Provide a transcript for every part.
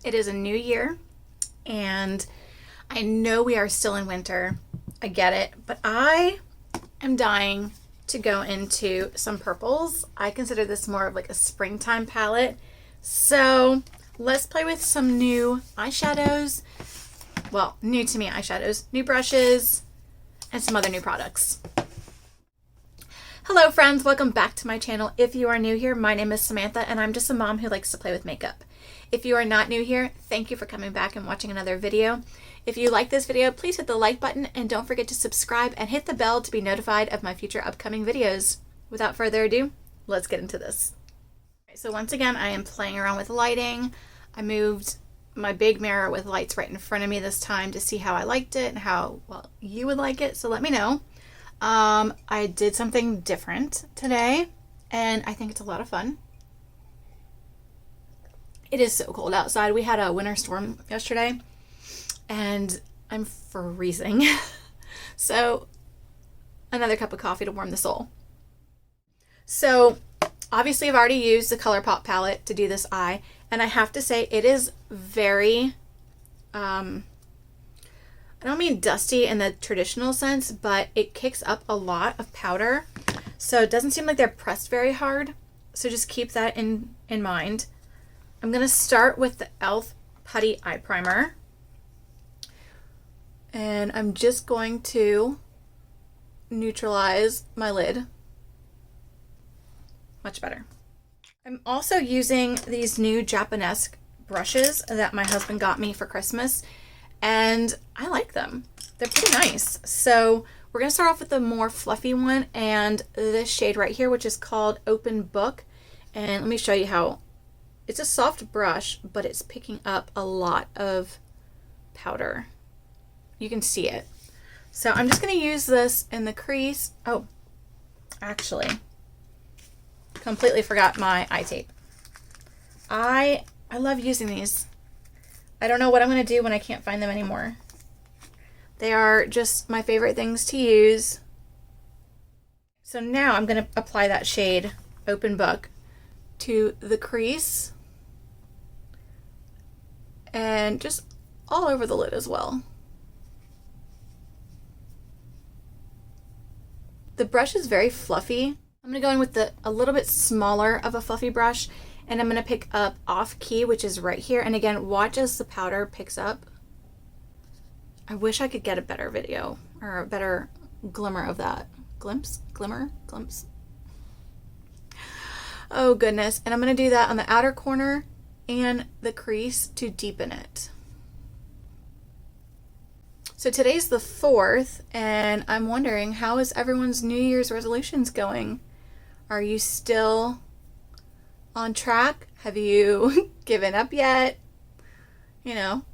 It is a new year, and I know we are still in winter. I get it, but I am dying to go into some purples. I consider this more of like a springtime palette. So let's play with some new eyeshadows. Well, new to me eyeshadows, new brushes, and some other new products. Hello friends, welcome back to my channel. If you are new here, my name is Samantha and I'm just a mom who likes to play with makeup. If you are not new here, thank you for coming back and watching another video. If you like this video, please hit the like button and don't forget to subscribe and hit the bell to be notified of my future upcoming videos. Without further ado, let's get into this. So once again, I am playing around with lighting. I moved my big mirror with lights right in front of me this time to see how I liked it and how well you would like it, so let me know. I did something different today and I think it's a lot of fun. It is so cold outside. We had a winter storm yesterday and I'm freezing. So another cup of coffee to warm the soul. So obviously I've already used the ColourPop palette to do this eye, and I have to say it is very, I don't mean dusty in the traditional sense, but it kicks up a lot of powder. So it doesn't seem like they're pressed very hard. So just keep that in mind. I'm going to start with the E.L.F. Putty Eye Primer. And I'm just going to neutralize my lid. Much better. I'm also using these new Japonesque brushes that my husband got me for Christmas, and I like them. They're pretty nice. So we're going to start off with the more fluffy one and this shade right here, which is called Open Book. And let me show you how. It's a soft brush, but it's picking up a lot of powder. You can see it. So I'm just going to use this in the crease. Oh, actually, completely forgot my eye tape. I love using these. I don't know what I'm going to do when I can't find them anymore. They are just my favorite things to use. So now I'm going to apply that shade, Open Book, to the crease and just all over the lid as well. The brush is very fluffy. I'm going to go in with a little bit smaller of a fluffy brush, and I'm going to pick up Off Key, which is right here. And again, watch as the powder picks up. I wish I could get a better video or a better glimmer of that. Glimpse? Glimmer? Glimpse? Oh goodness. And I'm going to do that on the outer corner and the crease to deepen it. So today's the 4th, and I'm wondering, how is everyone's New Year's resolutions going? Are you still on track? Have you given up yet? You know,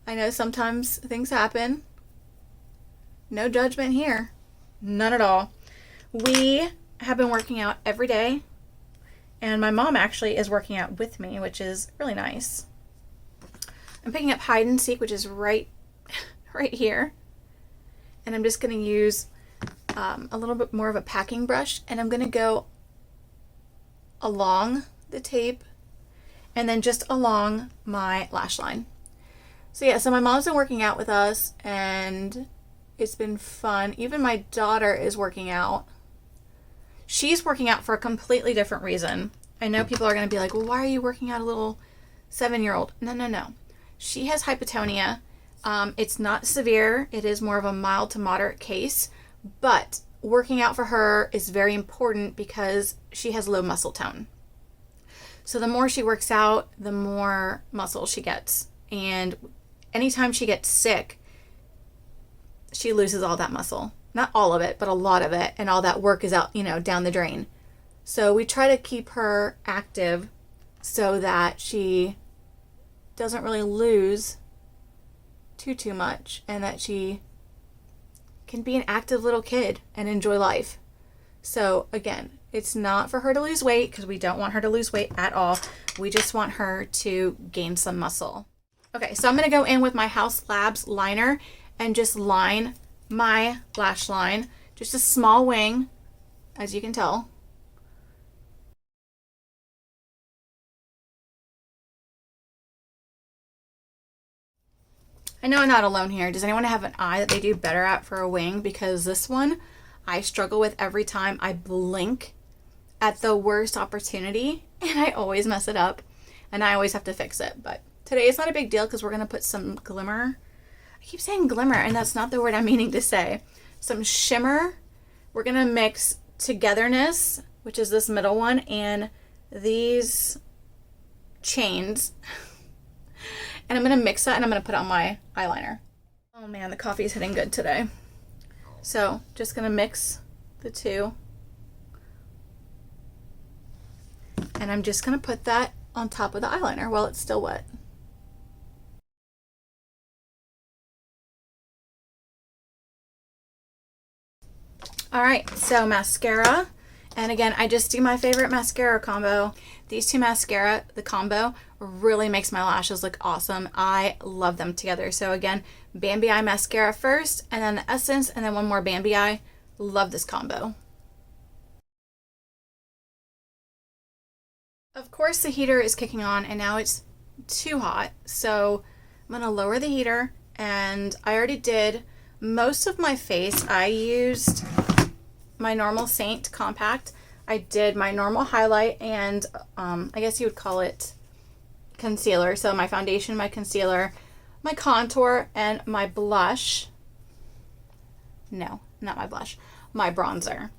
I know sometimes things happen. No judgment here. None at all. We have been working out every day, and my mom actually is working out with me, which is really nice. I'm picking up Hide and Seek, which is right here. And I'm just going to use a little bit more of a packing brush, and I'm going to go along the tape and then just along my lash line. So yeah, so my mom's been working out with us and it's been fun. Even my daughter is working out. She's working out for a completely different reason. I know people are going to be like, well, why are you working out a little 7-year-old? No. She has hypotonia. It's not severe. It is more of a mild to moderate case, but working out for her is very important because she has low muscle tone. So the more she works out, the more muscle she gets. And anytime she gets sick, she loses all that muscle. Not all of it, but a lot of it. And all that work is out, down the drain. So we try to keep her active so that she doesn't really lose too much, and that she can be an active little kid and enjoy life. So again, it's not for her to lose weight, because we don't want her to lose weight at all. We just want her to gain some muscle. Okay, so I'm going to go in with my Haus Labs liner and just line my lash line. Just a small wing, as you can tell. I know I'm not alone here. Does anyone have an eye that they do better at for a wing? Because this one I struggle with every time. I blink at the worst opportunity and I always mess it up and I always have to fix it. But today is not a big deal because we're going to put some glimmer. I keep saying glimmer and that's not the word I'm meaning to say. Some shimmer. We're going to mix Togetherness, which is this middle one, and these chains. And I'm going to mix that and I'm going to put on my eyeliner. Oh man, the coffee is hitting good today. So just going to mix the two. And I'm just going to put that on top of the eyeliner while it's still wet. All right, so mascara. And again, I just do my favorite mascara combo. These two mascara, the combo, really makes my lashes look awesome. I love them together. So again, Bambi Eye mascara first, and then the Essence, and then one more Bambi Eye. Love this combo. Of course, the heater is kicking on, and now it's too hot. So I'm gonna lower the heater, and I already did most of my face. I used my normal Saint compact. I did my normal highlight and I guess you would call it concealer. So my foundation, my concealer, my contour, and my blush. No, not my blush, my bronzer.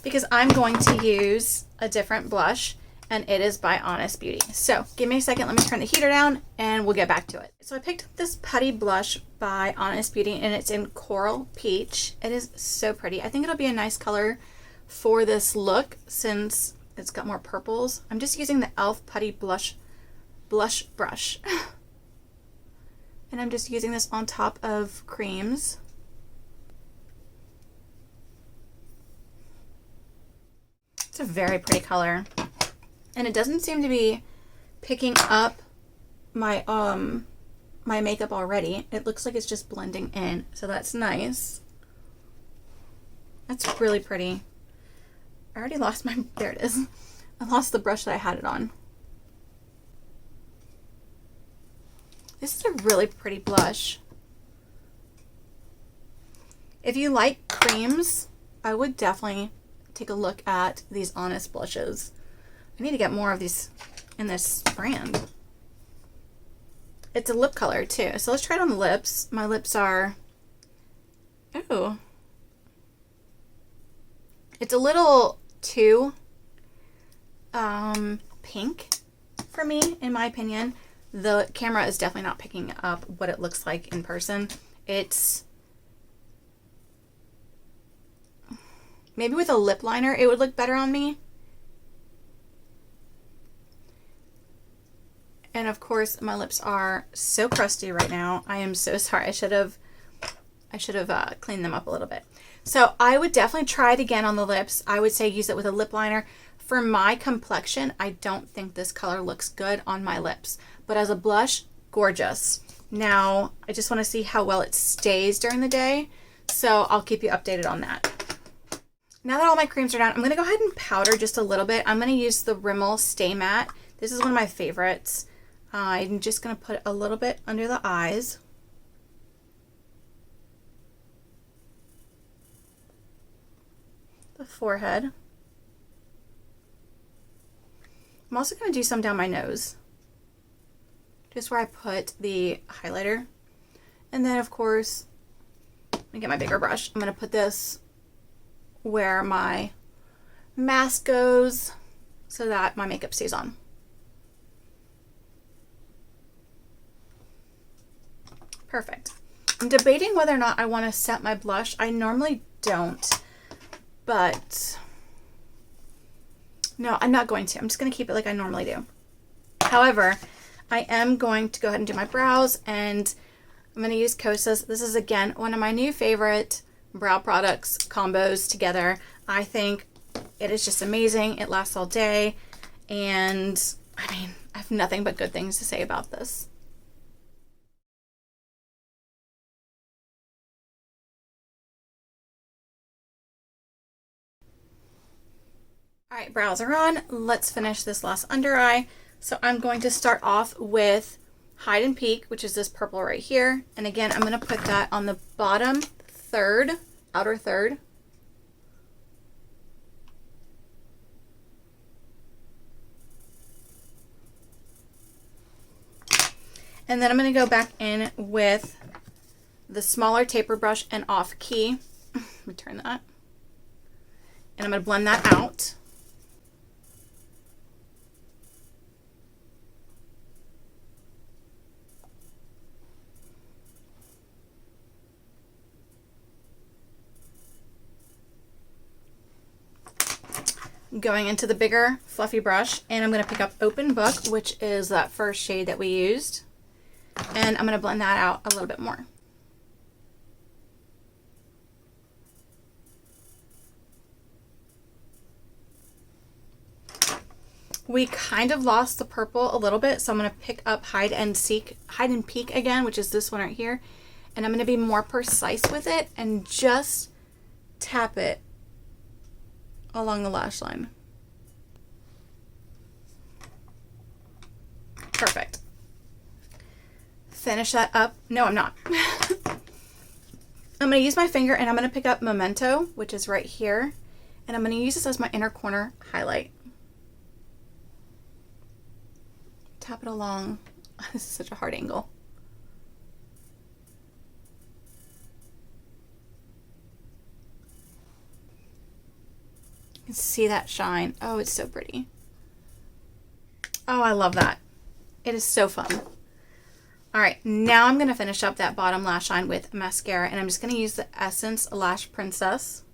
Because I'm going to use a different blush and it is by Honest Beauty. So give me a second, let me turn the heater down and we'll get back to it. So I picked up this Putty blush by Honest Beauty and it's in Coral Peach. It is so pretty. I think it'll be a nice color for this look since it's got more purples. I'm just using the E.L.F. Putty blush brush. And I'm just using this on top of creams. It's a very pretty color. And it doesn't seem to be picking up my my makeup already. It looks like it's just blending in, so that's nice. That's really pretty. I already lost my, there it is. I lost the brush that I had it on. This is a really pretty blush. If you like creams, I would definitely take a look at these Honest blushes. I need to get more of these in this brand. It's a lip color too. So let's try it on the lips. My lips are, ooh. It's a little too pink for me, in my opinion. The camera is definitely not picking up what it looks like in person. It's, maybe with a lip liner, it would look better on me. And of course, my lips are so crusty right now. I am so sorry. I should have cleaned them up a little bit. So I would definitely try it again on the lips. I would say use it with a lip liner. For my complexion, I don't think this color looks good on my lips. But as a blush, gorgeous. Now, I just want to see how well it stays during the day. So I'll keep you updated on that. Now that all my creams are down, I'm going to go ahead and powder just a little bit. I'm going to use the Rimmel Stay Matte. This is one of my favorites. I'm just going to put a little bit under the eyes. The forehead. I'm also going to do some down my nose. Just where I put the highlighter. And then of course, let me get my bigger brush. I'm going to put this where my mask goes so that my makeup stays on. Perfect. I'm debating whether or not I want to set my blush. I normally don't, but no, I'm not going to. I'm just going to keep it like I normally do. However, I am going to go ahead and do my brows, and I'm going to use Kosas. This is, again, one of my new favorite brow products combos together. I think it is just amazing. It lasts all day, and I mean, I have nothing but good things to say about this. All right, brows are on. Let's finish this last under eye. So I'm going to start off with Hide and Peak, which is this purple right here. And again, I'm going to put that on the bottom third, outer third. And then I'm going to go back in with the smaller taper brush and off key. Let me turn that. And I'm going to blend that out. Going into the bigger fluffy brush, and I'm going to pick up Open Book, which is that first shade that we used. And I'm going to blend that out a little bit more. We kind of lost the purple a little bit, so I'm going to pick up Hide and Peak again, which is this one right here. And I'm going to be more precise with it and just tap it along the lash line. Perfect. Finish that up. No, I'm not. I'm going to use my finger and I'm going to pick up Memento, which is right here. And I'm going to use this as my inner corner highlight. Tap it along. This is such a hard angle. You can see that shine. Oh, it's so pretty. Oh, I love that. It is so fun. All right, now I'm going to finish up that bottom lash line with mascara, and I'm just going to use the Essence Lash Princess.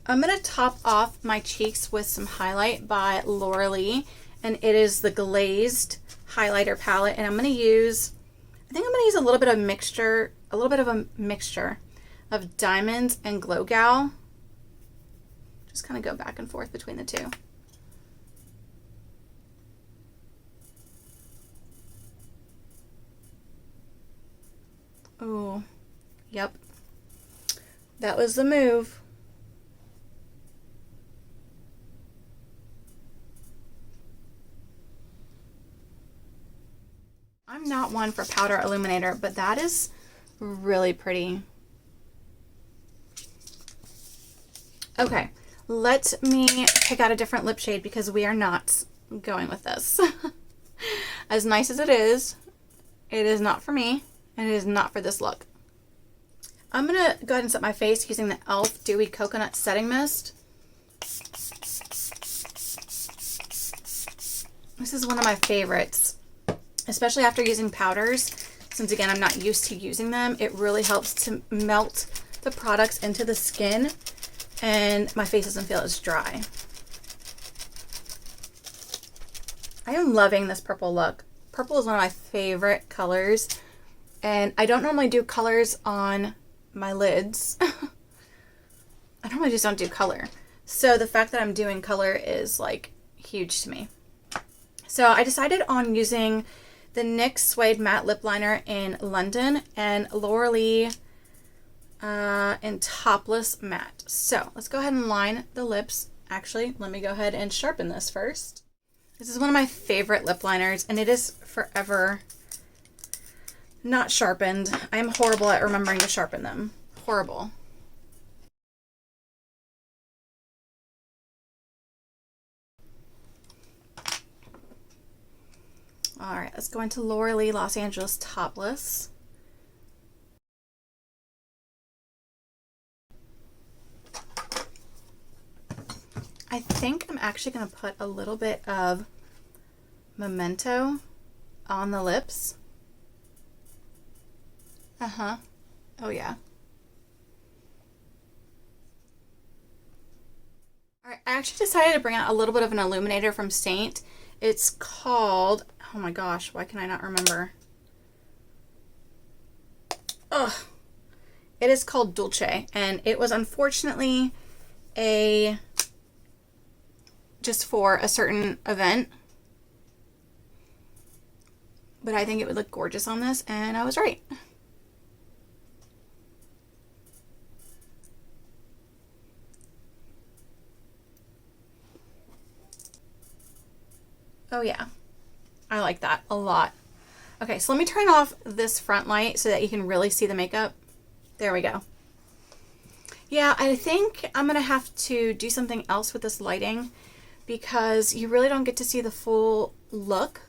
I'm going to top off my cheeks with some highlight by Lovelies, and it is the Glazed highlighter palette, and I'm going to use, I think I'm going to use a little bit of a mixture of Diamonds and Glow Gal. Just kind of go back and forth between the two. Oh, yep. That was the move. I'm not one for powder illuminator, but that is really pretty. Okay, let me pick out a different lip shade because we are not going with this. As nice as it is not for me. And it is not for this look. I'm going to go ahead and set my face using the E.L.F. Dewy Coconut Setting Mist. This is one of my favorites, especially after using powders. Since again, I'm not used to using them, it really helps to melt the products into the skin and my face doesn't feel as dry. I am loving this purple look. Purple is one of my favorite colors. And I don't normally do colors on my lids. I normally just don't do color. So the fact that I'm doing color is like huge to me. So I decided on using the NYX Suede Matte Lip Liner in London and Lovelies in Topless Matte. So let's go ahead and line the lips. Actually, let me go ahead and sharpen this first. This is one of my favorite lip liners and it is forever not sharpened. I am horrible at remembering to sharpen them. Horrible. All right, let's go into Lovelies Los Angeles Topless. I think I'm actually going to put a little bit of Memento on the lips. Oh yeah. All right, I actually decided to bring out a little bit of an illuminator from Saint. It's called, oh my gosh, why can I not remember? Ugh. It is called Dulce, and it was unfortunately just for a certain event. But I think it would look gorgeous on this, and I was right. Oh yeah. I like that a lot. Okay, so let me turn off this front light so that you can really see the makeup. There we go. Yeah, I think I'm going to have to do something else with this lighting because you really don't get to see the full look.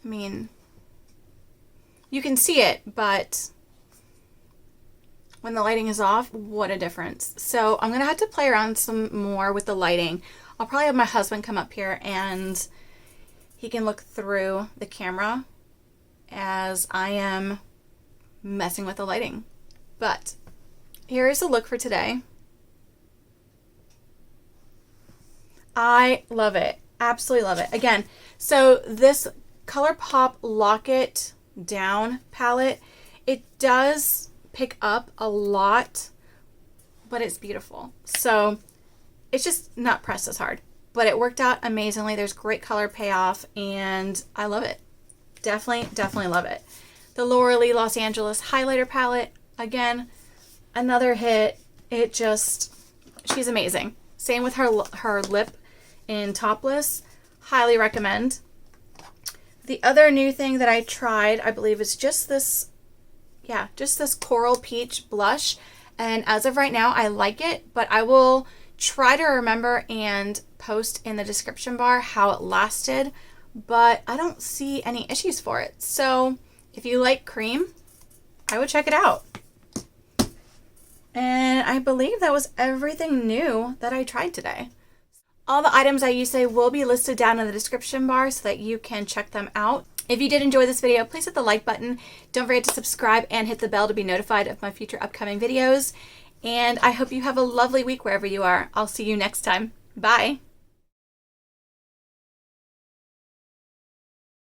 I mean, you can see it, but when the lighting is off, what a difference. So I'm going to have to play around some more with the lighting. I'll probably have my husband come up here and he can look through the camera as I am messing with the lighting. But here is the look for today. I love it. Absolutely love it. Again, so this ColourPop Locket Down palette, it does pick up a lot, but it's beautiful. So it's just not pressed as hard, but it worked out amazingly. There's great color payoff and I love it. Definitely love it. The Laura Lee Los Angeles highlighter palette, again, another hit. It just, she's amazing. Same with her lip in Topless. Highly recommend. The other new thing that I tried, I believe, is just this, yeah, just this Coral Peach blush. And as of right now, I like it, but I will try to remember and post in the description bar how it lasted, but I don't see any issues for it. So if you like cream, I would check it out. And I believe that was everything new that I tried today. All the items I used today will be listed down in the description bar so that you can check them out. If you did enjoy this video, please hit the like button. Don't forget to subscribe and hit the bell to be notified of my future upcoming videos. And I hope you have a lovely week wherever you are. I'll see you next time. Bye.